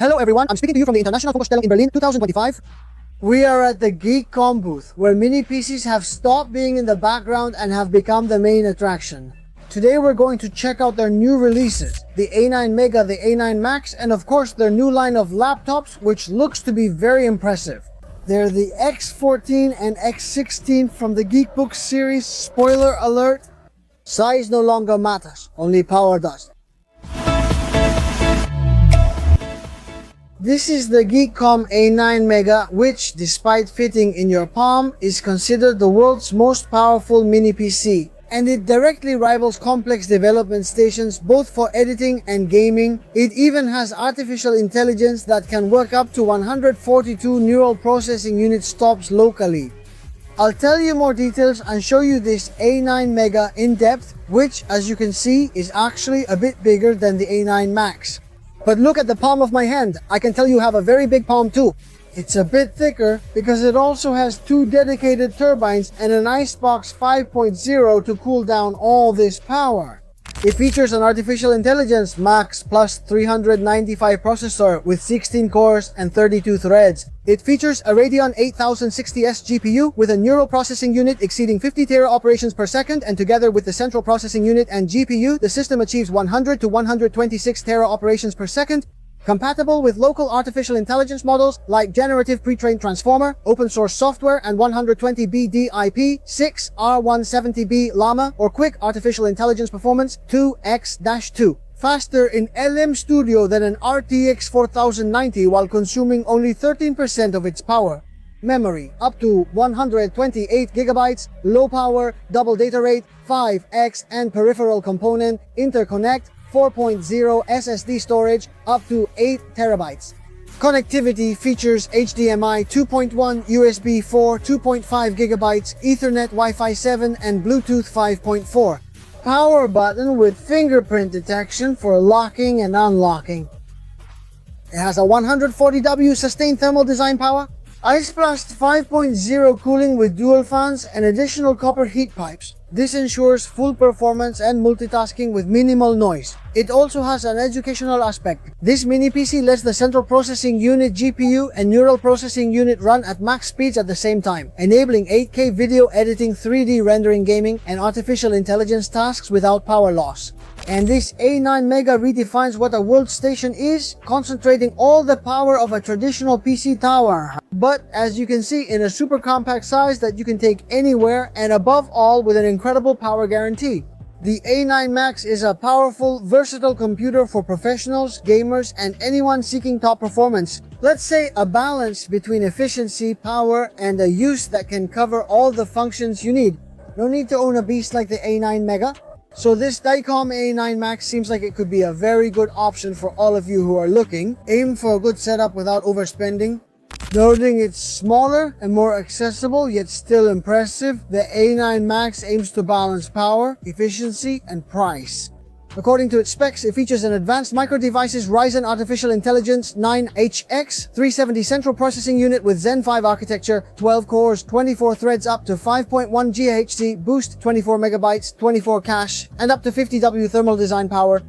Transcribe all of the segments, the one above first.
Hello everyone, I'm speaking to you from the International Funkstellung in Berlin 2025. We are at the GeekOM booth, where mini PCs have stopped being in the background and have become the main attraction. Today we're going to check out their new releases, the A9 Mega, the A9 Max, and of course their new line of laptops, which looks to be very impressive. They're the X14 and X16 from the GeekBook series. Spoiler alert, size no longer matters, only power does. This is the GeekOM A9 Mega, which, despite fitting in your palm, is considered the world's most powerful mini PC. And it directly rivals complex development stations both for editing and gaming. It even has artificial intelligence that can work up to 142 neural processing unit stops locally. I'll tell you more details and show you this A9 Mega in depth, which, as you can see, is actually a bit bigger than the A9 Max. But look at the palm of my hand. I can tell you have a very big palm too. It's a bit thicker because it also has two dedicated turbines and an Icebox 5.0 to cool down all this power. It features an artificial intelligence Max Plus 395 processor with 16 cores and 32 threads. It features a Radeon 8060S GPU with a neural processing unit exceeding 50 tera operations per second, and together with the central processing unit and GPU, the system achieves 100 to 126 tera operations per second. Compatible with local artificial intelligence models like Generative Pre-trained Transformer, open source software, and 120B DIP, 6 R170B Llama, or Quick Artificial Intelligence Performance 2x-2. Faster in LM Studio than an RTX 4090 while consuming only 13% of its power. Memory up to 128GB, low power, double data rate, 5x, and peripheral component, interconnect, 4.0 SSD storage up to 8 terabytes. Connectivity features HDMI 2.1, USB 4, 2.5 gigabytes, Ethernet Wi-Fi 7, and Bluetooth 5.4. Power button with fingerprint detection for locking and unlocking. It has a 140W sustained thermal design power, Iceblast 5.0 cooling with dual fans and additional copper heat pipes. This ensures full performance and multitasking with minimal noise. It also has an educational aspect. This mini PC lets the central processing unit GPU and neural processing unit run at max speeds at the same time, enabling 8K video editing, 3D rendering, gaming, and artificial intelligence tasks without power loss. And this A9 Mega redefines what a workstation is, concentrating all the power of a traditional PC tower. But as you can see, in a super compact size that you can take anywhere, and above all with an incredible power guarantee. The A9 Max is a powerful, versatile computer for professionals, gamers, and anyone seeking top performance. Let's say a balance between efficiency, power, and a use that can cover all the functions you need. No need to own a beast like the A9 Mega. So this GeekOM A9 Max seems like it could be a very good option for all of you who are looking. Aim for a good setup without overspending. Noting it's smaller and more accessible, yet still impressive, the A9 Max aims to balance power, efficiency, and price. According to its specs, it features an advanced micro-devices Ryzen Artificial Intelligence 9HX 370 central processing unit with Zen 5 architecture, 12 cores, 24 threads up to 5.1 GHz boost, 24 megabytes, 24 cache, and up to 50W thermal design power.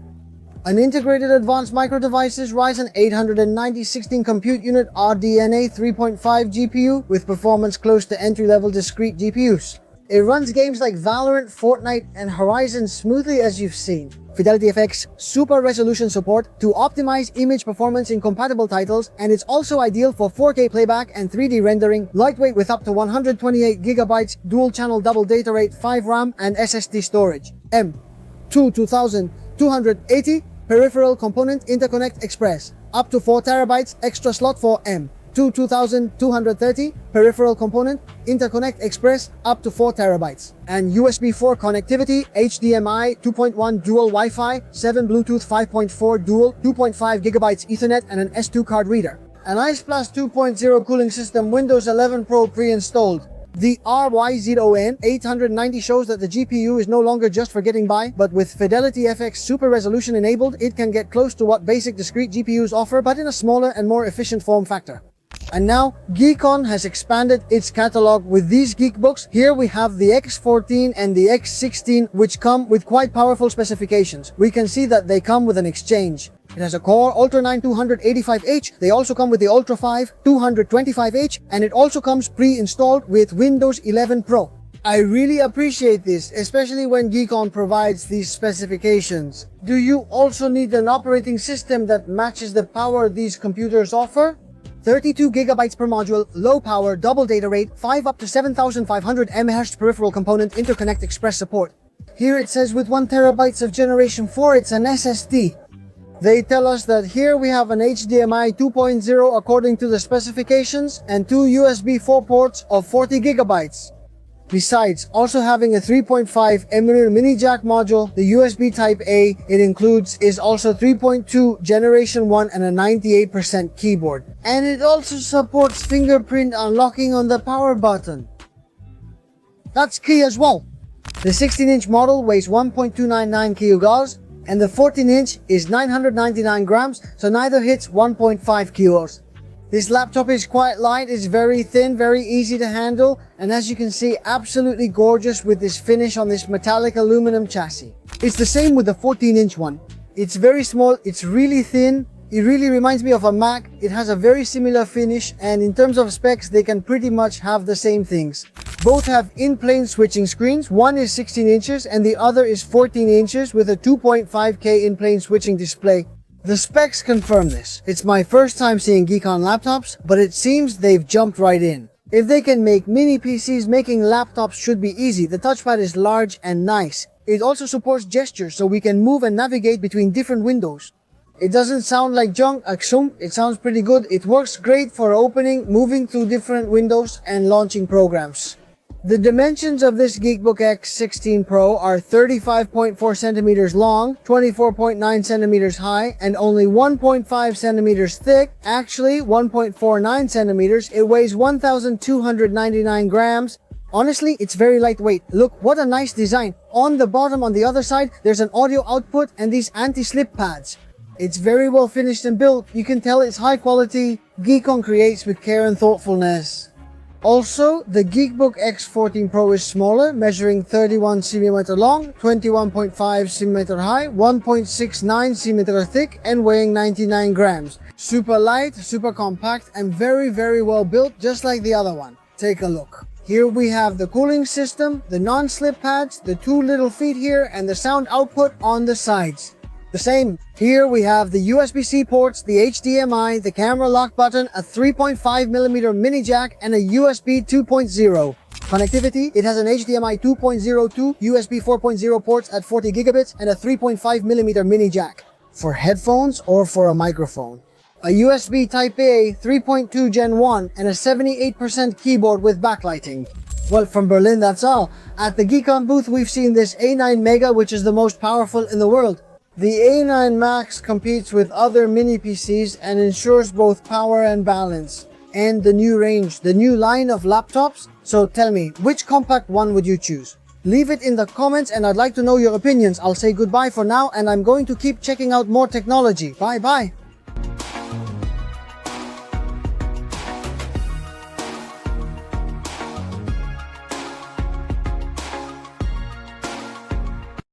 An integrated advanced micro-devices Ryzen 890 16 compute unit RDNA 3.5 GPU with performance close to entry-level discrete GPUs. It runs games like Valorant, Fortnite, and Horizon smoothly, as you've seen. Fidelity FX super resolution support to optimize image performance in compatible titles, and it's also ideal for 4K playback and 3D rendering, lightweight with up to 128GB, dual channel double data rate, 5 RAM, and SSD storage. M2 2280 peripheral component interconnect express, up to 4 terabytes extra slot for M2 2230 peripheral component interconnect express, up to 4 terabytes, and USB 4 connectivity, HDMI 2.1 dual Wi-Fi, 7 Bluetooth 5.4 dual, 2.5 gigabytes Ethernet, and an S2 card reader. An Iceblast 2.0 cooling system, Windows 11 Pro pre-installed. The RYZON 890 shows that the GPU is no longer just for getting by, but with Fidelity FX Super Resolution enabled, it can get close to what basic discrete GPUs offer, but in a smaller and more efficient form factor. And now, GeekOM has expanded its catalog with these GeekBooks. Here we have the X14 and the X16, which come with quite powerful specifications. We can see that they come with an exchange. It has a Core Ultra 9 285H. They also come with the Ultra 5 225H, and it also comes pre-installed with Windows 11 Pro. I really appreciate this, especially when GeekOn provides these specifications. Do you also need an operating system that matches the power these computers offer? 32 GB per module, low power, double data rate, 5 up to 7500 mHz peripheral component interconnect express support. Here it says with 1 TB of Generation 4, it's an SSD. They tell us that here we have an HDMI 2.0 according to the specifications and 2 USB 4 ports of 40 GB. Besides also having a 3.5mm mini jack module, the USB Type-A it includes is also 3.2 Generation 1 and a 98% keyboard. And it also supports fingerprint unlocking on the power button. That's key as well. The 16-inch model weighs 1.299 kilograms and the 14-inch is 999 grams, so neither hits 1.5 kilos. This laptop is quite light, it's very thin, very easy to handle, and as you can see, absolutely gorgeous with this finish on this metallic aluminum chassis. It's the same with the 14-inch one. It's very small, it's really thin, it really reminds me of a Mac. It has a very similar finish, and in terms of specs, they can pretty much have the same things. Both have in-plane switching screens. One is 16 inches and the other is 14 inches with a 2.5K in-plane switching display. The specs confirm this. It's my first time seeing GeekOn laptops, but it seems they've jumped right in. If they can make mini PCs, making laptops should be easy. The touchpad is large and nice. It also supports gestures, so we can move and navigate between different windows. It doesn't sound like junk, it sounds pretty good. It works great for opening, moving through different windows, and launching programs. The dimensions of this GeekBook X16 Pro are 35.4 centimeters long, 24.9 centimeters high, and only 1.5 centimeters thick. Actually, 1.49 centimeters. It weighs 1,299 grams. Honestly, it's very lightweight. Look, what a nice design. On the bottom, on the other side, there's an audio output and these anti-slip pads. It's very well finished and built. You can tell it's high quality. GeekOn creates with care and thoughtfulness. Also, the GeekBook X14 Pro is smaller, measuring 31 cm long, 21.5 cm high, 1.69 cm thick, and weighing 99 grams. Super light, super compact, and very well built, just like the other one. Take a look. Here we have the cooling system, the non-slip pads, the two little feet here, and the sound output on the sides. The same. Here we have the USB-C ports, the HDMI, the camera lock button, a 3.5mm mini jack, and a USB 2.0. Connectivity, it has an HDMI 2.02, USB 4.0 ports at 40 gigabits, and a 3.5mm mini jack. For headphones or for a microphone. A USB Type-A 3.2 Gen 1 and a 78% keyboard with backlighting. Well, from Berlin, that's all. At the GeekOn booth, we've seen this A9 Mega, which is the most powerful in the world. The A9 Max competes with other mini PCs and ensures both power and balance. And the new range, the new line of laptops. So tell me, which compact one would you choose? Leave it in the comments and I'd like to know your opinions. I'll say goodbye for now and I'm going to keep checking out more technology. Bye bye.